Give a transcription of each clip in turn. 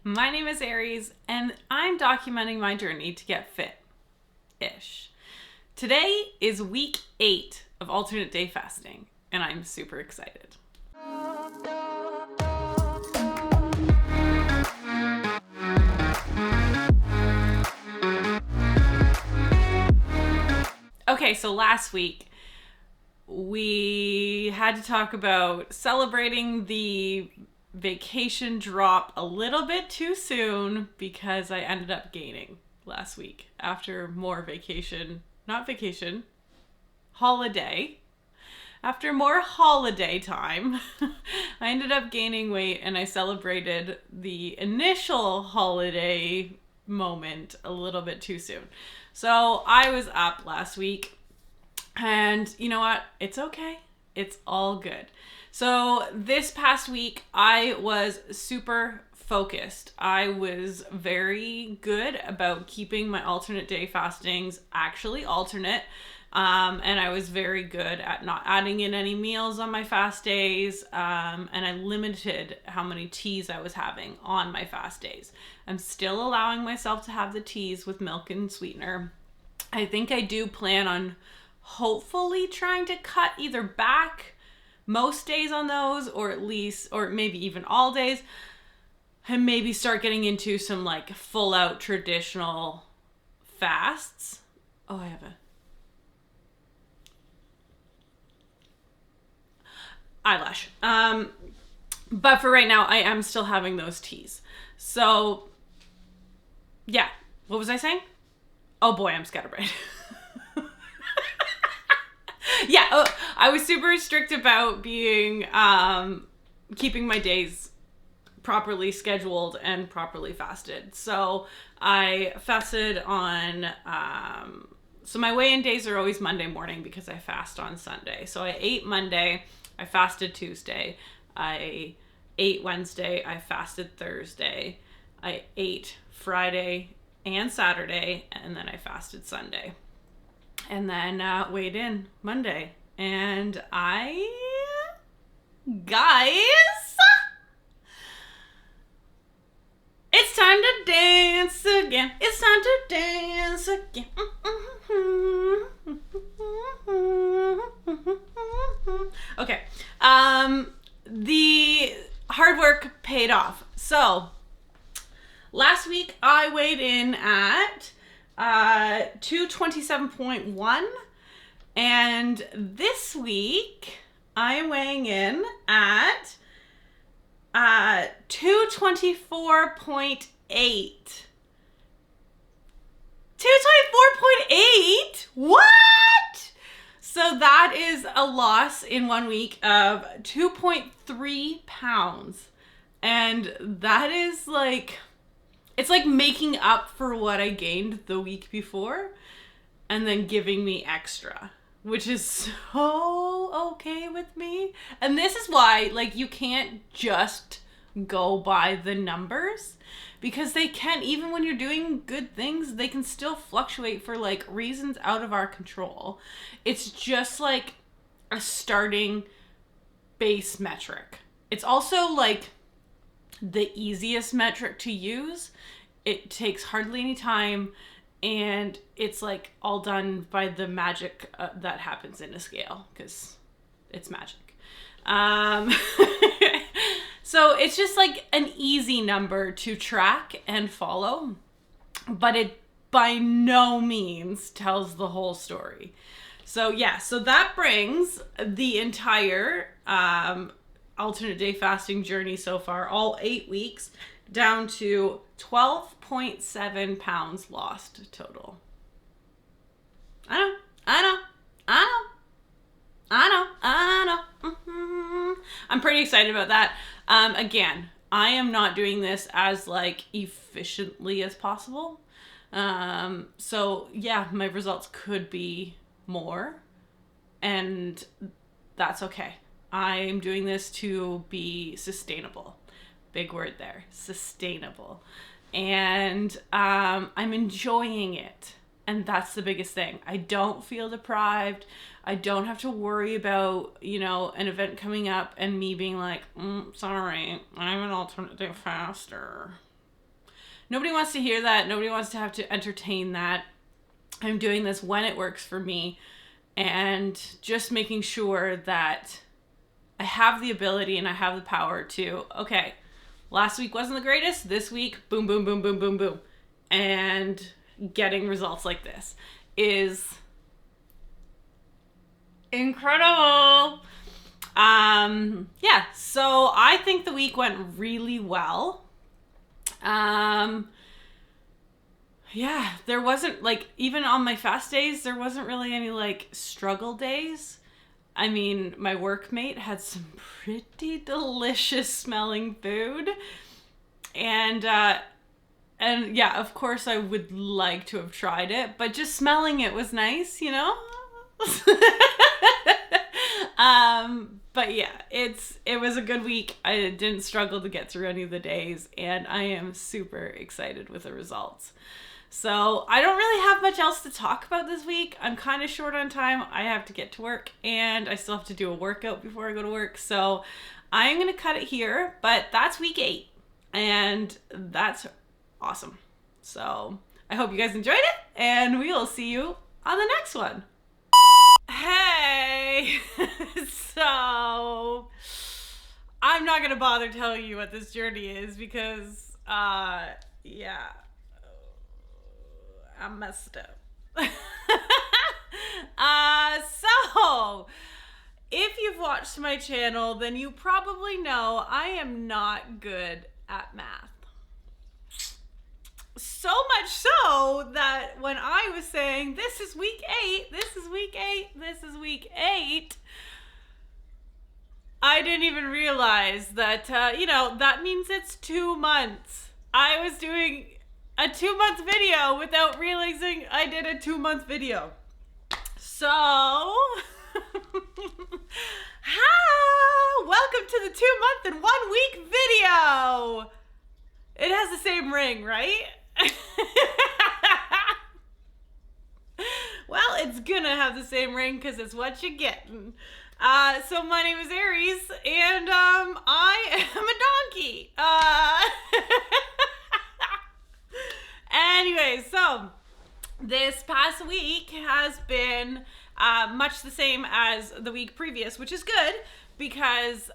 My name is Aries, and I'm documenting my journey to get fit-ish. Today is week 8 of alternate day fasting, and I'm super excited. Okay, so last week we had to talk about celebrating the vacation drop a little bit too soon because I ended up gaining last week after more holiday. After more holiday time, I ended up gaining weight and I celebrated the initial holiday moment a little bit too soon. So I was up last week and you know what? It's okay. It's all good. So this past week, I was super focused. I was very good about keeping my alternate day fastings actually alternate. And I was very good at not adding in any meals on my fast days. And I limited how many teas I was having on my fast days. I'm still allowing myself to have the teas with milk and sweetener. I think I do plan on hopefully trying to cut either back most days on those, or at least, or maybe even all days, and maybe start getting into some like full out traditional fasts. Oh, I have a eyelash. But for right now, I am still having those teas. So yeah, what was I saying? Oh boy, I'm scatterbrained. Yeah, I was super strict about being, keeping my days properly scheduled and properly fasted. So I fasted on, so my weigh-in days are always Monday morning because I fast on Sunday. So I ate Monday, I fasted Tuesday, I ate Wednesday, I fasted Thursday, I ate Friday and Saturday, and then I fasted Sunday. And then weighed in Monday. And guys, it's time to dance again. It's time to dance again. Okay. The hard work paid off. So last week I weighed in at 227.1, and this week I'm weighing in at 224.8. 224.8? What? So that is a loss in 1 week of 2.3 pounds. And that is like, it's like making up for what I gained the week before and then giving me extra, which is so okay with me. And this is why, like, you can't just go by the numbers, because they can, even when you're doing good things, they can still fluctuate for like reasons out of our control. It's just like a starting base metric. It's also like the easiest metric to use. It takes hardly any time, and it's like all done by the magic that happens in a scale, because it's magic. So it's just like an easy number to track and follow, but it by no means tells the whole story. So yeah, so that brings the entire alternate day fasting journey so far, all 8 weeks, down to 12.7 pounds lost total. I know. I'm pretty excited about that. Again, I am not doing this as like efficiently as possible. So yeah, my results could be more, and that's okay. I'm doing this to be sustainable. Big word there, sustainable. And I'm enjoying it. And that's the biggest thing. I don't feel deprived. I don't have to worry about, you know, an event coming up and me being like, sorry, I'm an alternate day faster. nobody wants to hear that. Nobody wants to have to entertain that. I'm doing this when it works for me, and just making sure that I have the ability and I have the power to, okay, last week wasn't the greatest. This week, boom, boom, boom, boom, boom, boom. And getting results like this is incredible. Yeah, so I think the week went really well. Yeah, there wasn't, like, even on my fast days, there wasn't really any, like, struggle days. I mean, my workmate had some pretty delicious smelling food. And yeah, of course I would like to have tried it, but just smelling it was nice, you know? But yeah, it was a good week. I didn't struggle to get through any of the days, and I am super excited with the results. So I don't really have much else to talk about this week. I'm kind of short on time. I have to get to work, and I still have to do a workout before I go to work. So I'm going to cut it here, but that's week 8, and that's awesome. So I hope you guys enjoyed it, and we will see you on the next one. Hey! So I'm not going to bother telling you what this journey is because, yeah. I'm messed up. So, if you've watched my channel, then you probably know I am not good at math. So much so that when I was saying, this is week 8, this is week 8, this is week 8, I didn't even realize that, that means it's 2 months. I was doing a 2-month video without realizing I did a 2-month video. So, welcome to the 2-month and 1-week video. It has the same ring, right? Well, it's gonna have the same ring because it's what you're getting. So my name is Aries, and I am a donkey. Anyway, so this past week has been much the same as the week previous, which is good because,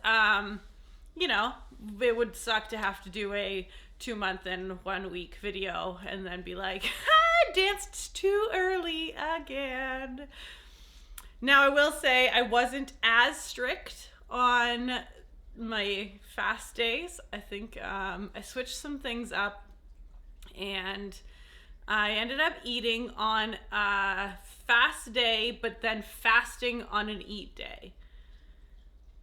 it would suck to have to do a 2-month and 1-week video and then be like, I danced too early again. Now, I will say I wasn't as strict on my fast days. I think I switched some things up. And I ended up eating on a fast day, but then fasting on an eat day.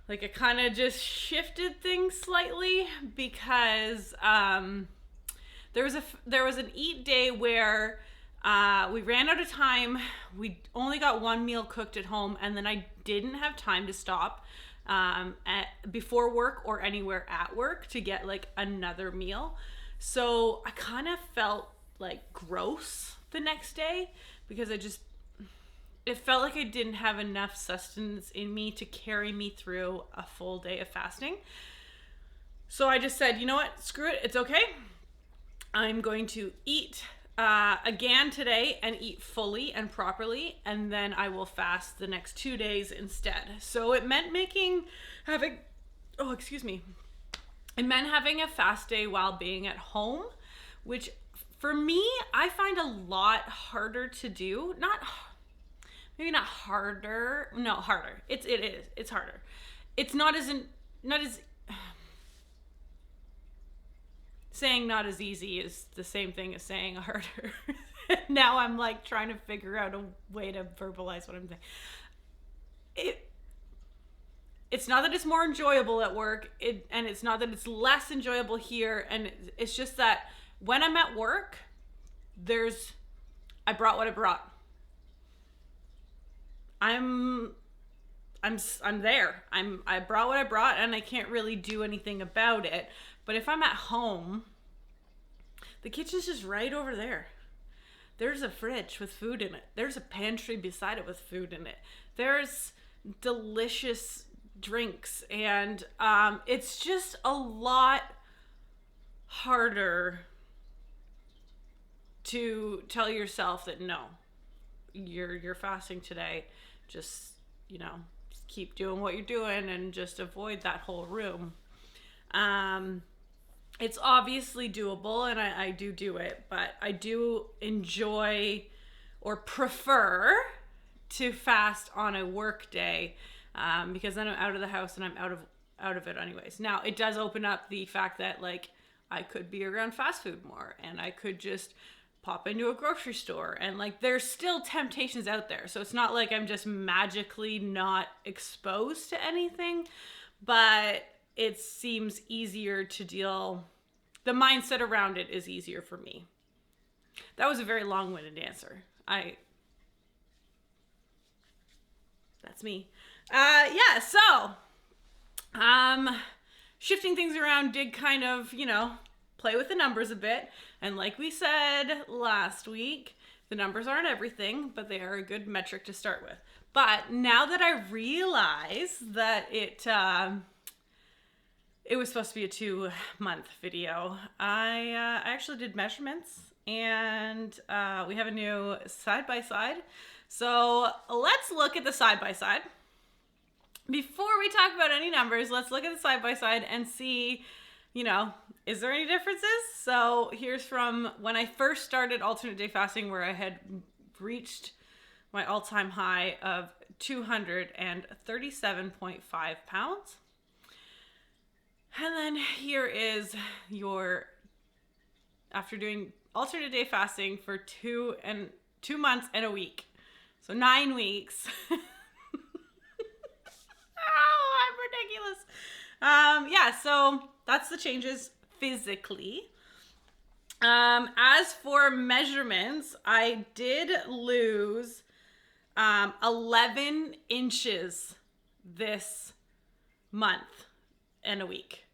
Like, I kind of just shifted things slightly because there was an eat day where we ran out of time. We only got 1 meal cooked at home, and then I didn't have time to stop before work or anywhere at work to get like another meal. So I kind of felt like gross the next day because it felt like I didn't have enough sustenance in me to carry me through a full day of fasting. So I just said, you know what, screw it, it's okay. I'm going to eat again today and eat fully and properly, and then I will fast the next 2 days instead. So it meant It meant having a fast day while being at home, which for me, I find a lot harder to do. Maybe not harder. No, harder. It is. It's harder. It's not as saying not as easy is the same thing as saying harder. Now I'm like trying to figure out a way to verbalize what I'm saying. It's not that it's more enjoyable at work, and it's not that it's less enjoyable here, and it's just that when I'm at work, I brought what I brought. I'm there. I brought what I brought, and I can't really do anything about it. But if I'm at home, the kitchen's just right over there. There's a fridge with food in it. There's a pantry beside it with food in it. There's delicious drinks, and it's just a lot harder to tell yourself that no, you're fasting today. Just, just keep doing what you're doing and just avoid that whole room. It's obviously doable, and I do it, but I do enjoy or prefer to fast on a work day, because then I'm out of the house and I'm out of it anyways. Now, it does open up the fact that like I could be around fast food more, and I could just pop into a grocery store, and like there's still temptations out there. So it's not like I'm just magically not exposed to anything, but it seems easier to deal. The mindset around it is easier for me. That was a very long-winded answer. That's me. Yeah, so shifting things around did kind of, play with the numbers a bit. And like we said last week, the numbers aren't everything, but they are a good metric to start with. But now that I realize that it was supposed to be a 2-month video, I actually did measurements, and we have a new side-by-side. So let's look at the side-by-side. Before we talk about any numbers, let's look at the side-by-side and see, is there any differences? So here's from when I first started alternate day fasting, where I had reached my all-time high of 237.5 pounds. And then here is after doing alternate day fasting for 2 months and a week. So 9 weeks. Oh, I'm ridiculous. Yeah, so that's the changes physically. As for measurements, I did lose 11 inches this month and a week,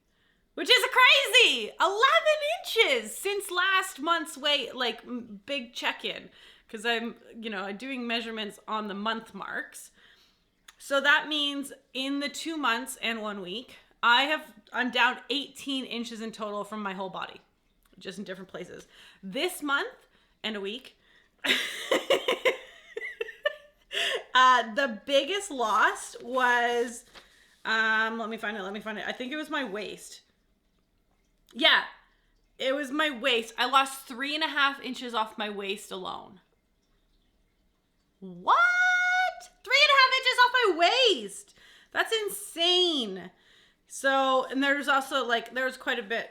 which is crazy. 11 inches since last month's weight, like big check-in, because I'm doing measurements on the month marks. So that means in the 2 months and 1 week, I'm down 18 inches in total from my whole body, just in different places. This month and a week, the biggest loss was, let me find it. I think it was my waist. Yeah, it was my waist. I lost 3.5 inches off my waist alone. What? 3.5 inches off my waist. That's insane. So, and there's also there's quite a bit,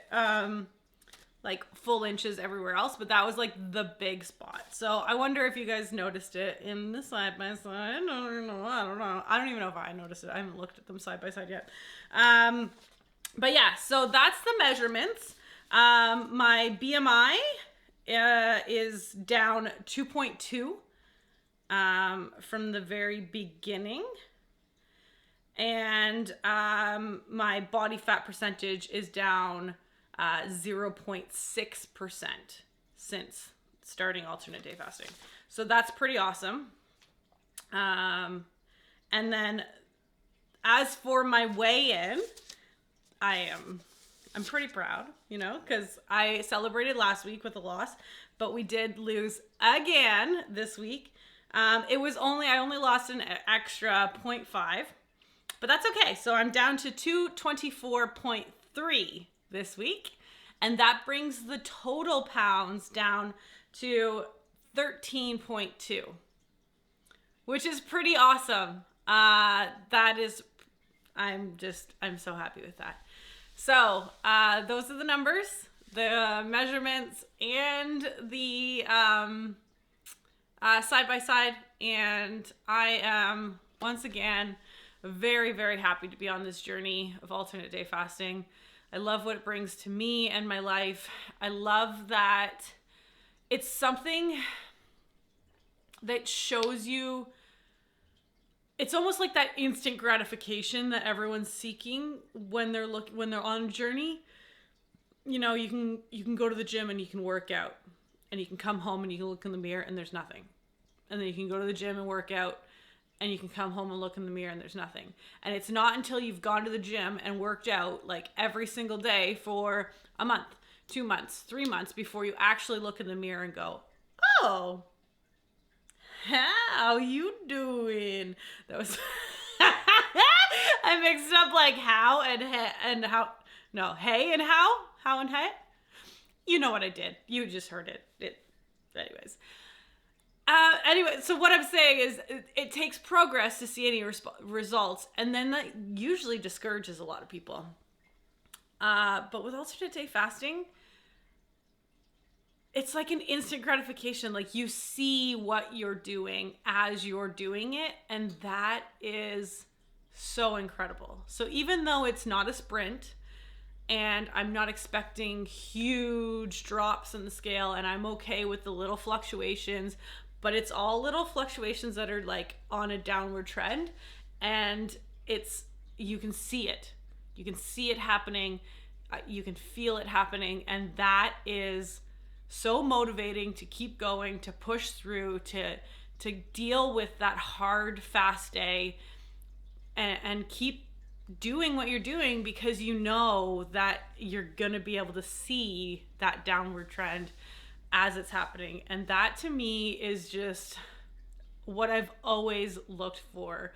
full inches everywhere else, but that was the big spot. So I wonder if you guys noticed it in the side by side. I don't know. I don't even know if I noticed it. I haven't looked at them side by side yet. But yeah, so that's the measurements. My BMI is down 2.2 from the very beginning. And my body fat percentage is down 0.6% since starting alternate day fasting. So that's pretty awesome. And then as for my weigh-in, I'm pretty proud, because I celebrated last week with a loss, but we did lose again this week. I only lost an extra 0.5. But that's okay. So I'm down to 224.3 this week. And that brings the total pounds down to 13.2, which is pretty awesome. I'm so happy with that. So those are the numbers, the measurements, and the side by side. And I am, once again, very, very happy to be on this journey of alternate day fasting. I love what it brings to me and my life. I love that it's something that shows you, it's almost like that instant gratification that everyone's seeking when they're on a journey. You can go to the gym and you can work out, and you can come home and you can look in the mirror and there's nothing. And then you can go to the gym and work out, and you can come home and look in the mirror and there's nothing. And it's not until you've gone to the gym and worked out every single day for a month, 2 months, 3 months before you actually look in the mirror and go, Hello. How you doing? That was I mixed up like how and how. No, hey and how? How and hey? You know what I did. You just heard it. Anyways. Anyway, so what I'm saying is it takes progress to see any results, and then that usually discourages a lot of people. But with alternate day fasting, it's like an instant gratification. Like you see what you're doing as you're doing it, and that is so incredible. So even though it's not a sprint, and I'm not expecting huge drops in the scale, and I'm okay with the little fluctuations, but it's all little fluctuations that are like on a downward trend, and you can see it. You can see it happening. You can feel it happening, and that is so motivating to keep going, to push through, to deal with that hard fast day, and keep doing what you're doing, because you know that you're gonna be able to see that downward trend as it's happening. And that to me is just what I've always looked for.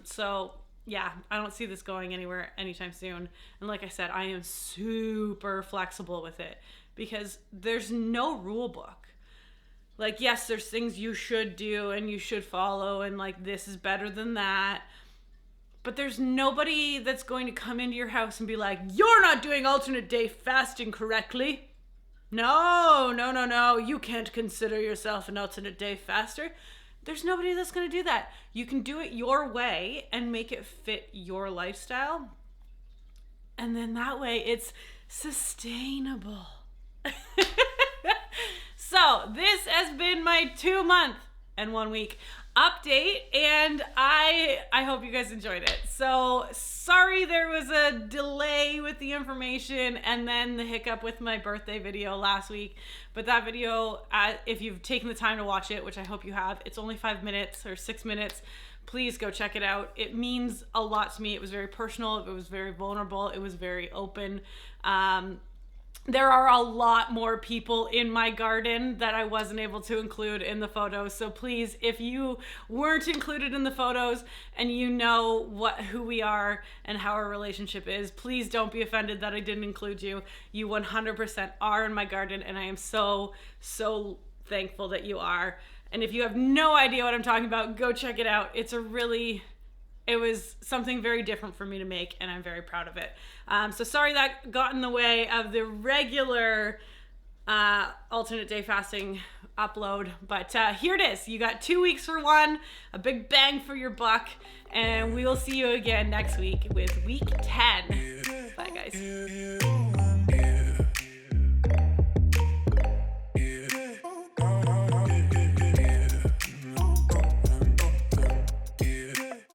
So yeah, I don't see this going anywhere anytime soon. And like I said, I am super flexible with it, because there's no rule book. Like, yes, there's things you should do and you should follow, and like this is better than that. But there's nobody that's going to come into your house and be like, you're not doing alternate day fasting correctly. No. You can't consider yourself an alternate day faster. There's nobody that's going to do that. You can do it your way and make it fit your lifestyle. And then that way it's sustainable. So this has been my 2 month and 1 week update, and I hope you guys enjoyed it. So sorry there was a delay with the information and then the hiccup with my birthday video last week, but that video, if you've taken the time to watch it, which I hope you have, it's only 5 minutes or 6 minutes. Please go check it out. It means a lot to me. It was very personal. It was very vulnerable. It was very open. There are a lot more people in my garden that I wasn't able to include in the photos. So please, if you weren't included in the photos and you know who we are and how our relationship is, please don't be offended that I didn't include you. You 100% are in my garden, and I am so, so thankful that you are. And if you have no idea what I'm talking about, go check it out. It was something very different for me to make, and I'm very proud of it. So sorry that got in the way of the regular alternate day fasting upload, but here it is. You got 2 weeks for one, a big bang for your buck, and we will see you again next week with week 10. Bye, guys.